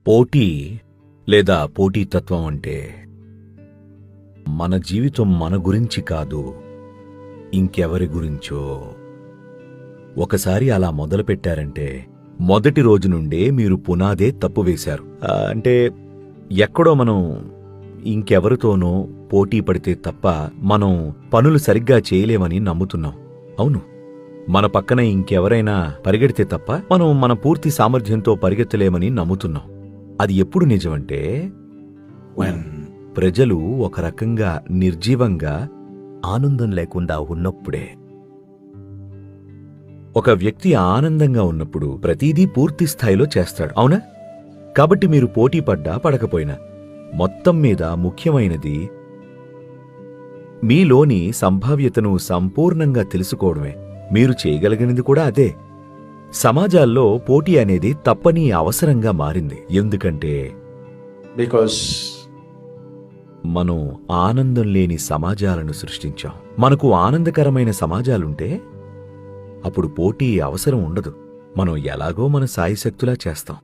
పోటీ లేదా పోటీతత్వం అంటే మన జీవితం మన గురించి కాదు, ఇంకెవరి గురించో. ఒకసారి అలా మొదలుపెట్టారంటే మొదటి రోజు నుండే మీరు పునాదే తప్పు వేశారు. అంటే ఎక్కడో మనం ఇంకెవరితోనో పోటీ పడితే తప్ప మనం పనులు సరిగ్గా చేయలేమని నమ్ముతున్నాం. అవును, మన పక్కన ఇంకెవరైనా పరిగెడితే తప్ప మనం మన పూర్తి సామర్థ్యంతో పరిగెత్తలేమని నమ్ముతున్నాం. అది ఎప్పుడు నిజమంటే ప్రజలు ఒక రకంగా నిర్జీవంగా ఆనందం లేకుండా ఉన్నప్పుడే. ఒక వ్యక్తి ఆనందంగా ఉన్నప్పుడు ప్రతిదీ పూర్తి స్థాయిలో చేస్తాడు, అవునా? కాబట్టి మీరు పోటీ పడ్డా పడకపోయినా మొత్తం మీద ముఖ్యమైనది మీలోని సంభావ్యతను సంపూర్ణంగా తెలుసుకోవడమే. మీరు చేయగలిగినది కూడా అదే. సమాజాల్లో పోటీ అనేది తప్పని అవసరంగా మారింది. ఎందుకంటే మనం ఆనందం లేని సమాజాలను సృష్టించాం. మనకు ఆనందకరమైన సమాజాలుంటే అప్పుడు పోటీ అవసరం ఉండదు. మనం ఎలాగో మన సాయశక్తులా చేస్తాం.